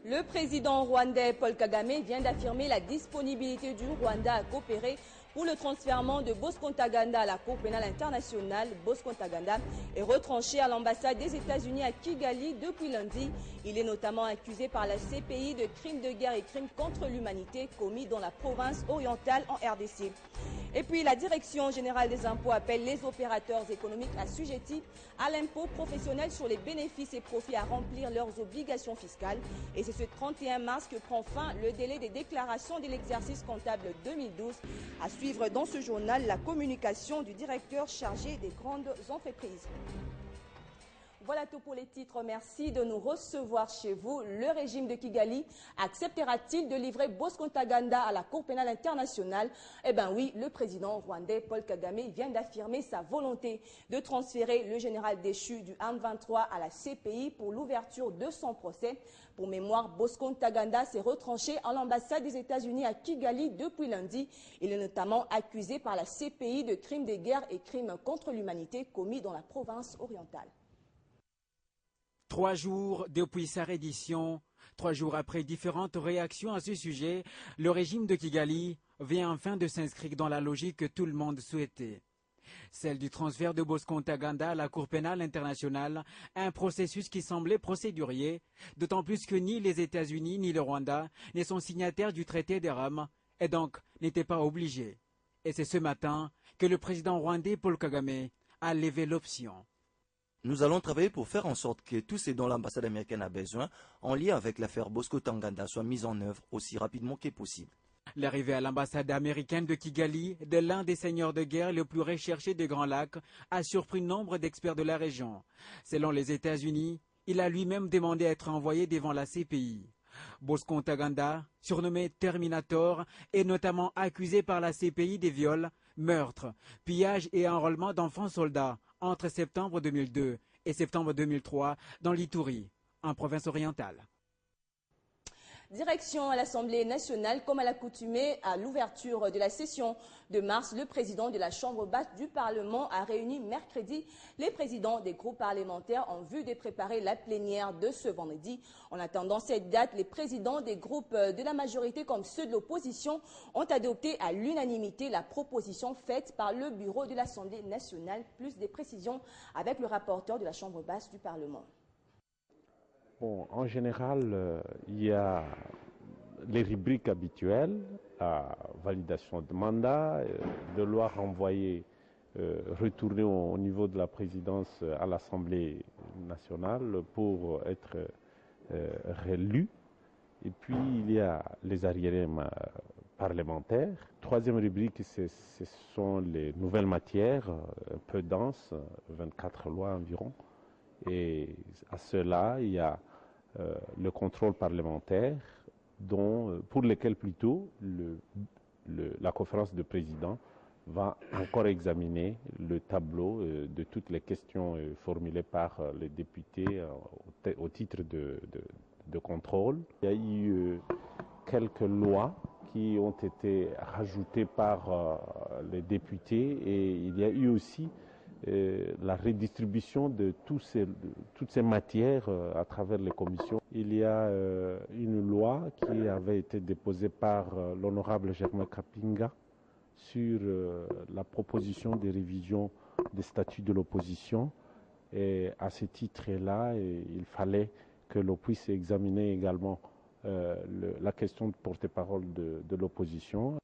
Le président rwandais Paul Kagame vient d'affirmer la disponibilité du Rwanda à coopérer pour le transfèrement de Bosco Ntaganda à la Cour pénale internationale. Bosco Ntaganda est retranché à l'ambassade des États-Unis à Kigali depuis lundi. Il est notamment accusé par la CPI de crimes de guerre et crimes contre l'humanité commis dans la province orientale en RDC. Et puis la Direction générale des impôts appelle les opérateurs économiques assujettis à l'impôt professionnel sur les bénéfices et profits à remplir leurs obligations fiscales. Et c'est ce 31 mars que prend fin le délai des déclarations de l'exercice comptable 2012. À suivre dans ce journal la communication du directeur chargé des grandes entreprises. Voilà tout pour les titres. Merci de nous recevoir chez vous. Le régime de Kigali acceptera-t-il de livrer Bosco Ntaganda à la Cour pénale internationale? Eh bien oui, le président rwandais Paul Kagame vient d'affirmer sa volonté de transférer le général déchu du M23 à la CPI pour l'ouverture de son procès. Pour mémoire, Bosco Ntaganda s'est retranché à l'ambassade des États-Unis à Kigali depuis lundi. Il est notamment accusé par la CPI de crimes de guerre et crimes contre l'humanité commis dans la province orientale. 3 jours depuis sa reddition, 3 jours après différentes réactions à ce sujet, le régime de Kigali vient enfin de s'inscrire dans la logique que tout le monde souhaitait. Celle du transfert de Bosco Ntaganda à la Cour pénale internationale, un processus qui semblait procédurier, d'autant plus que ni les États-Unis ni le Rwanda ne sont signataires du traité de Rome et donc n'étaient pas obligés. Et c'est ce matin que le président rwandais Paul Kagame a levé l'option. Nous allons travailler pour faire en sorte que tout ce dont l'ambassade américaine a besoin, en lien avec l'affaire Bosco Ntaganda, soit mis en œuvre aussi rapidement que possible. L'arrivée à l'ambassade américaine de Kigali de l'un des seigneurs de guerre les plus recherchés des Grands Lacs a surpris nombre d'experts de la région. Selon les États-Unis, il a lui-même demandé à être envoyé devant la CPI. Bosco Ntaganda, surnommé Terminator, est notamment accusé par la CPI des viols, meurtres, pillages et enrôlement d'enfants soldats entre septembre 2002 et septembre 2003 dans l'Ituri, en province orientale. Direction à l'Assemblée nationale, comme à l'accoutumée à l'ouverture de la session de mars, le président de la Chambre basse du Parlement a réuni mercredi les présidents des groupes parlementaires en vue de préparer la plénière de ce vendredi. En attendant cette date, les présidents des groupes de la majorité comme ceux de l'opposition ont adopté à l'unanimité la proposition faite par le bureau de l'Assemblée nationale. Plus de précisions avec le rapporteur de la Chambre basse du Parlement. Bon, en général, il y a les rubriques habituelles, la validation de mandat, de loi renvoyée, retournée au niveau de la présidence à l'Assemblée nationale pour être réélu. Et puis, il y a les arriérés parlementaires. Troisième rubrique, ce sont les nouvelles matières, un peu denses, 24 lois environ. Et à cela, il y a le contrôle parlementaire, pour lequel plutôt la conférence de présidents va encore examiner le tableau de toutes les questions formulées par les députés au titre de contrôle. Il y a eu quelques lois qui ont été rajoutées par les députés et il y a eu aussi la redistribution de toutes ces matières à travers les commissions. Il y a une loi qui avait été déposée par l'honorable Germain Kapinga sur la proposition de révision des statuts de l'opposition. Et à ce titre-là, il fallait que l'on puisse examiner également la question de porte-parole de l'opposition.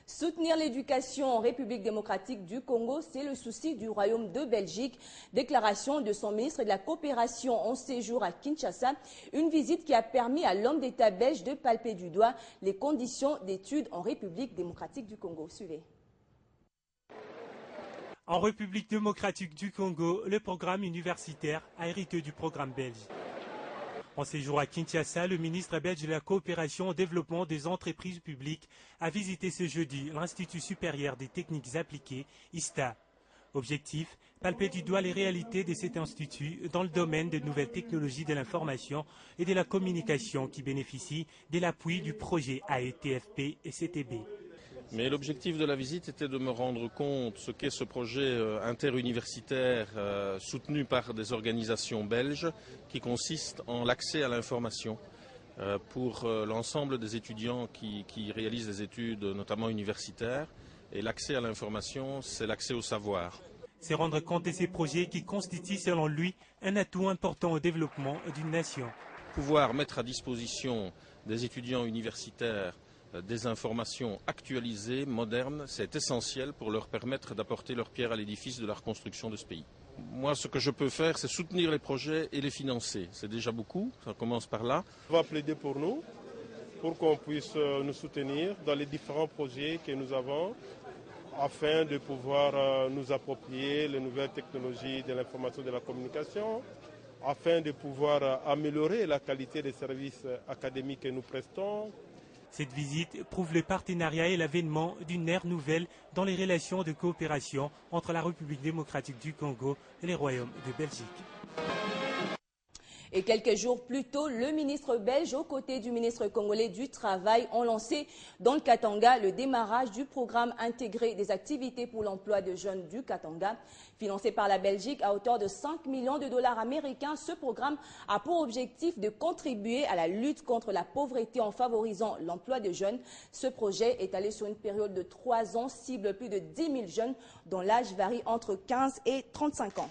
Soutenir l'éducation en République démocratique du Congo, c'est le souci du Royaume de Belgique. Déclaration de son ministre de la Coopération en séjour à Kinshasa. Une visite qui a permis à l'homme d'État belge de palper du doigt les conditions d'études en République démocratique du Congo. Suivez. En République démocratique du Congo, le programme universitaire a hérité du programme belge. En séjour à Kinshasa, le ministre belge de la Coopération au développement des entreprises publiques a visité ce jeudi l'Institut supérieur des techniques appliquées, ISTA. Objectif, palper du doigt les réalités de cet institut dans le domaine des nouvelles technologies de l'information et de la communication qui bénéficient de l'appui du projet AETFP et CTB. Mais l'objectif de la visite était de me rendre compte ce qu'est ce projet interuniversitaire soutenu par des organisations belges qui consiste en l'accès à l'information pour l'ensemble des étudiants qui réalisent des études notamment universitaires. Et l'accès à l'information, c'est l'accès au savoir. C'est rendre compte de ces projets qui constituent selon lui un atout important au développement d'une nation. Pouvoir mettre à disposition des étudiants universitaires des informations actualisées, modernes, c'est essentiel pour leur permettre d'apporter leur pierre à l'édifice de la reconstruction de ce pays. Moi, ce que je peux faire, c'est soutenir les projets et les financer. C'est déjà beaucoup, ça commence par là. On va plaider pour nous, pour qu'on puisse nous soutenir dans les différents projets que nous avons, afin de pouvoir nous approprier les nouvelles technologies de l'information et de la communication, afin de pouvoir améliorer la qualité des services académiques que nous prestons. Cette visite prouve le partenariat et l'avènement d'une ère nouvelle dans les relations de coopération entre la République démocratique du Congo et les royaumes de Belgique. Et quelques jours plus tôt, le ministre belge, aux côtés du ministre congolais du Travail, ont lancé dans le Katanga le démarrage du programme intégré des activités pour l'emploi de jeunes du Katanga. Financé par la Belgique à hauteur de 5 millions de dollars américains, ce programme a pour objectif de contribuer à la lutte contre la pauvreté en favorisant l'emploi de jeunes. Ce projet, étalé sur une période de 3 ans, cible plus de 10 000 jeunes dont l'âge varie entre 15 et 35 ans.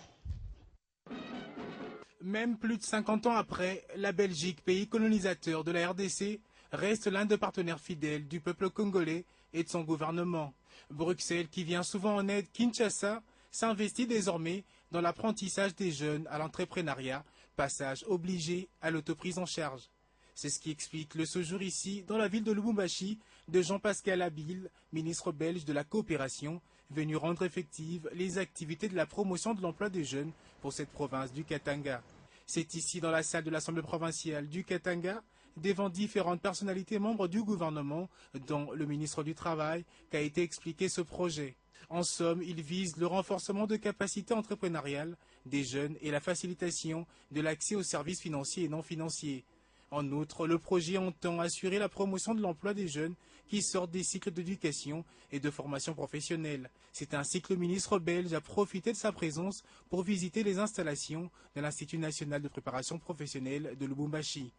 Même plus de 50 ans après, la Belgique, pays colonisateur de la RDC, reste l'un des partenaires fidèles du peuple congolais et de son gouvernement. Bruxelles, qui vient souvent en aide Kinshasa, s'investit désormais dans l'apprentissage des jeunes à l'entrepreneuriat, passage obligé à l'autoprise en charge. C'est ce qui explique le séjour ici, dans la ville de Lubumbashi, de Jean-Pascal Habile, ministre belge de la coopération, venu rendre effectives les activités de la promotion de l'emploi des jeunes pour cette province du Katanga. C'est ici, dans la salle de l'Assemblée provinciale du Katanga, devant différentes personnalités membres du gouvernement, dont le ministre du Travail, qu'a été expliqué ce projet. En somme, il vise le renforcement de capacités entrepreneuriales des jeunes et la facilitation de l'accès aux services financiers et non financiers. En outre, le projet entend assurer la promotion de l'emploi des jeunes qui sortent des cycles d'éducation et de formation professionnelle. C'est ainsi que le ministre belge a profité de sa présence pour visiter les installations de l'Institut national de préparation professionnelle de Lubumbashi.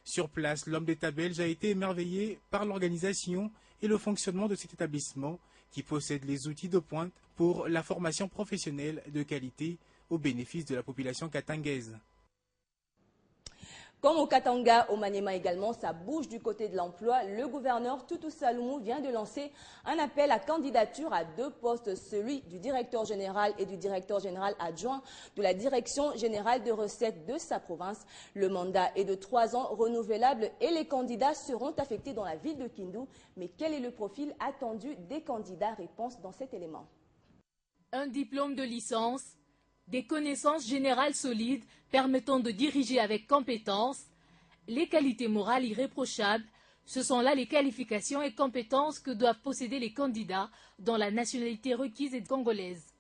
Sur place, l'homme d'État belge a été émerveillé par l'organisation et le fonctionnement de cet établissement qui possède les outils de pointe pour la formation professionnelle de qualité au bénéfice de la population katangaise. Comme au Katanga, au Maniema également, ça bouge du côté de l'emploi. Le gouverneur Tutu Saloumou vient de lancer un appel à candidature à 2 postes, celui du directeur général et du directeur général adjoint de la direction générale de recettes de sa province. Le mandat est de 3 ans renouvelable et les candidats seront affectés dans la ville de Kindu. Mais quel est le profil attendu des candidats? Réponse dans cet élément. Un diplôme de licence, des connaissances générales solides permettant de diriger avec compétence, les qualités morales irréprochables, ce sont là les qualifications et compétences que doivent posséder les candidats dont la nationalité requise est congolaise.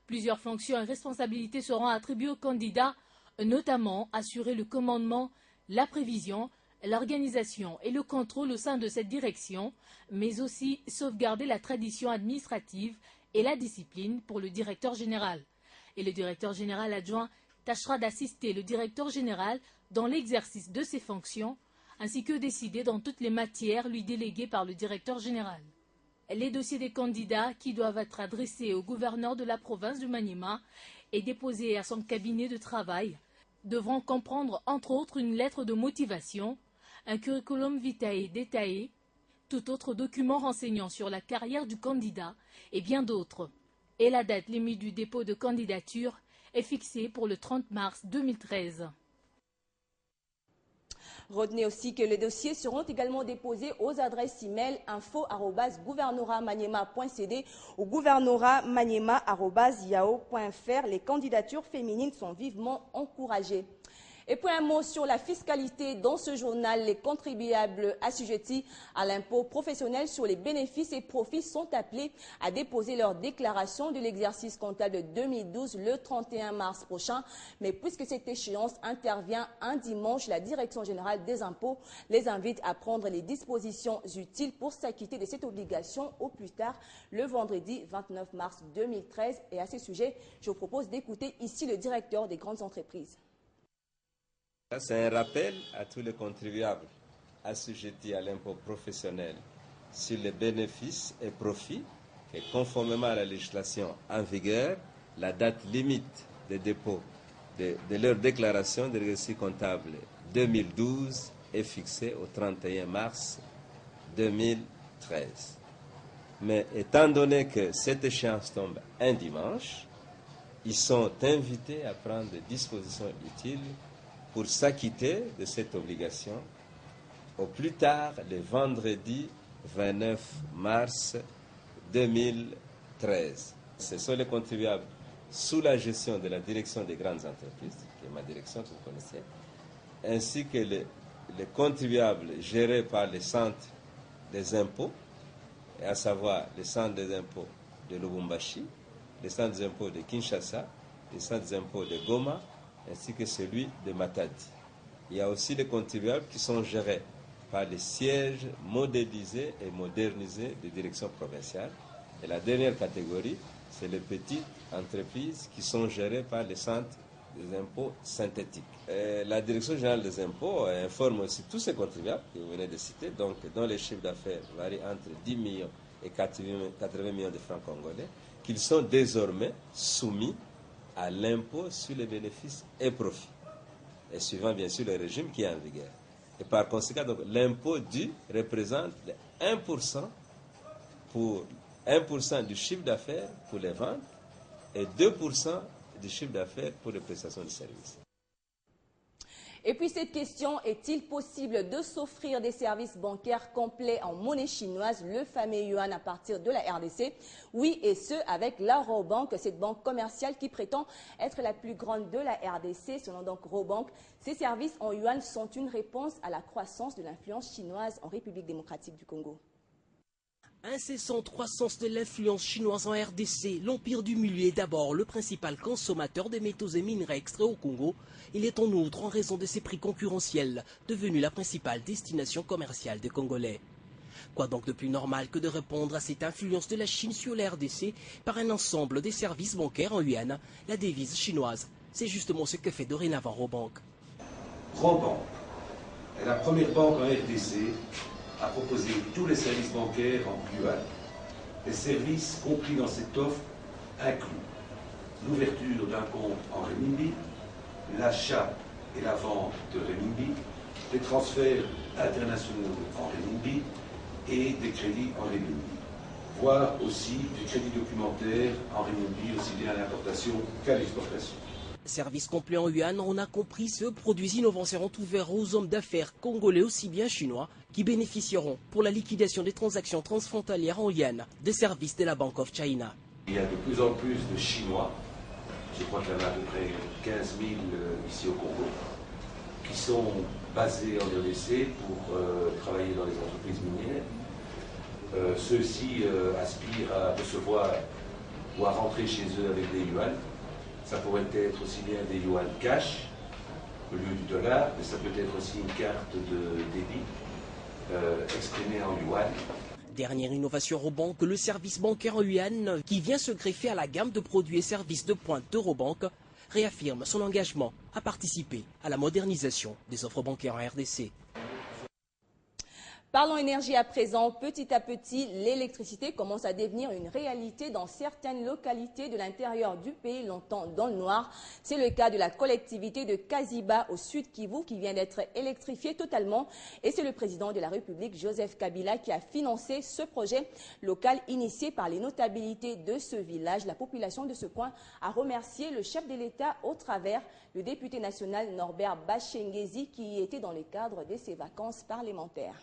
Plusieurs fonctions et responsabilités seront attribuées aux candidats, notamment assurer le commandement, la prévision, l'organisation et le contrôle au sein de cette direction, mais aussi sauvegarder la tradition administrative et la discipline pour le directeur général. Et le directeur général adjoint tâchera d'assister le directeur général dans l'exercice de ses fonctions, ainsi que décider dans toutes les matières lui déléguées par le directeur général. Les dossiers des candidats qui doivent être adressés au gouverneur de la province du Maniema et déposés à son cabinet de travail devront comprendre entre autres une lettre de motivation, un curriculum vitae détaillé, tout autre document renseignant sur la carrière du candidat et bien d'autres. Et la date limite du dépôt de candidature est fixée pour le 30 mars 2013. Retenez aussi que les dossiers seront également déposés aux adresses e-mail info@gouvernoratmaniema.cd ou gouvernoratmaniema@yahoo.fr. Les candidatures féminines sont vivement encouragées. Et puis un mot sur la fiscalité. Dans ce journal, les contribuables assujettis à l'impôt professionnel sur les bénéfices et profits sont appelés à déposer leur déclaration de l'exercice comptable de 2012 le 31 mars prochain. Mais puisque cette échéance intervient un dimanche, la Direction générale des impôts les invite à prendre les dispositions utiles pour s'acquitter de cette obligation au plus tard le vendredi 29 mars 2013. Et à ce sujet, je vous propose d'écouter ici le directeur des grandes entreprises. C'est un rappel à tous les contribuables assujettis à l'impôt professionnel sur les bénéfices et profits et conformément à la législation en vigueur, la date limite de dépôt de leur déclaration de l'exercice comptable 2012 est fixée au 31 mars 2013. Mais étant donné que cette échéance tombe un dimanche, ils sont invités à prendre des dispositions utiles pour s'acquitter de cette obligation au plus tard le vendredi 29 mars 2013. Ce sont les contribuables sous la gestion de la direction des grandes entreprises, qui est ma direction que vous connaissez, ainsi que les contribuables gérés par les centres des impôts, et à savoir les centres des impôts de Lubumbashi, les centres des impôts de Kinshasa, les centres des impôts de Goma, ainsi que celui de Matadi. Il y a aussi les contribuables qui sont gérés par les sièges modélisés et modernisés des directions provinciales. Et la dernière catégorie, c'est les petites entreprises qui sont gérées par les centres des impôts synthétiques. La Direction générale des impôts informe aussi tous ces contribuables que vous venez de citer, donc dont les chiffres d'affaires varient entre 10 millions et 80 millions de francs congolais, qu'ils sont désormais soumis à l'impôt sur les bénéfices et profits, et suivant bien sûr le régime qui est en vigueur. Et par conséquent, l'impôt dû représente 1% pour 1% du chiffre d'affaires pour les ventes et 2% du chiffre d'affaires pour les prestations de services. Et puis cette question, est-il possible de s'offrir des services bancaires complets en monnaie chinoise, le fameux yuan à partir de la RDC? Oui, et ce avec la Robank, cette banque commerciale qui prétend être la plus grande de la RDC. Selon donc Robank, ces services en yuan sont une réponse à la croissance de l'influence chinoise en République démocratique du Congo. Incessante croissance de l'influence chinoise en RDC, l'Empire du Milieu est d'abord le principal consommateur de métaux et minerais extraits au Congo. Il est en outre, en raison de ses prix concurrentiels, devenu la principale destination commerciale des Congolais. Quoi donc de plus normal que de répondre à cette influence de la Chine sur la RDC par un ensemble des services bancaires en yuan, la devise chinoise. C'est justement ce que fait dorénavant Robank. Robank est la première banque en RDC à proposer tous les services bancaires en yuan. Les services compris dans cette offre incluent l'ouverture d'un compte en renminbi, l'achat et la vente de renminbi, les transferts internationaux en renminbi et des crédits en renminbi, voire aussi du crédit documentaire en renminbi aussi bien à l'importation qu'à l'exportation. Service complet en yuan, on a compris, ce produits innovants seront ouverts aux hommes d'affaires congolais aussi bien chinois qui bénéficieront pour la liquidation des transactions transfrontalières en yuan des services de la Bank of China. Il y a de plus en plus de Chinois, je crois qu'il y en a à peu près 15 000 ici au Congo, qui sont basés en RDC pour travailler dans les entreprises minières. Ceux-ci aspirent à recevoir ou à rentrer chez eux avec des yuan. Ça pourrait être aussi bien des yuan cash au lieu du dollar, mais ça peut être aussi une carte de débit exprimée en yuan. Dernière innovation Robank, le service bancaire en yuan qui vient se greffer à la gamme de produits et services de pointe de Robank réaffirme son engagement à participer à la modernisation des offres bancaires en RDC. Parlons énergie à présent. Petit à petit, l'électricité commence à devenir une réalité dans certaines localités de l'intérieur du pays, longtemps dans le noir. C'est le cas de la collectivité de Kaziba au sud Kivu qui vient d'être électrifiée totalement. Et c'est le président de la République, Joseph Kabila, qui a financé ce projet local initié par les notabilités de ce village. La population de ce coin a remercié le chef de l'État au travers le député national Norbert Bachengezi qui y était dans le cadre de ses vacances parlementaires.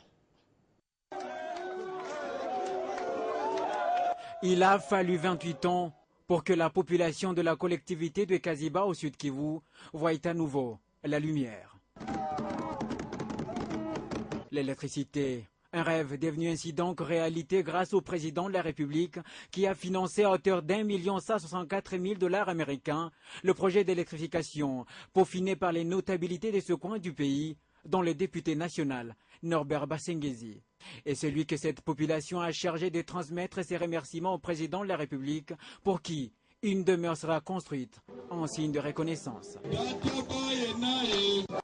Il a fallu 28 ans pour que la population de la collectivité de Kaziba au sud Kivu voie à nouveau la lumière. L'électricité, un rêve devenu ainsi donc réalité grâce au président de la République qui a financé à hauteur d'1,164 million américains le projet d'électrification peaufiné par les notabilités de ce coin du pays, dont le député national Norbert Bassengezi. Et celui que cette population a chargé de transmettre ses remerciements au président de la République pour qui une demeure sera construite en signe de reconnaissance.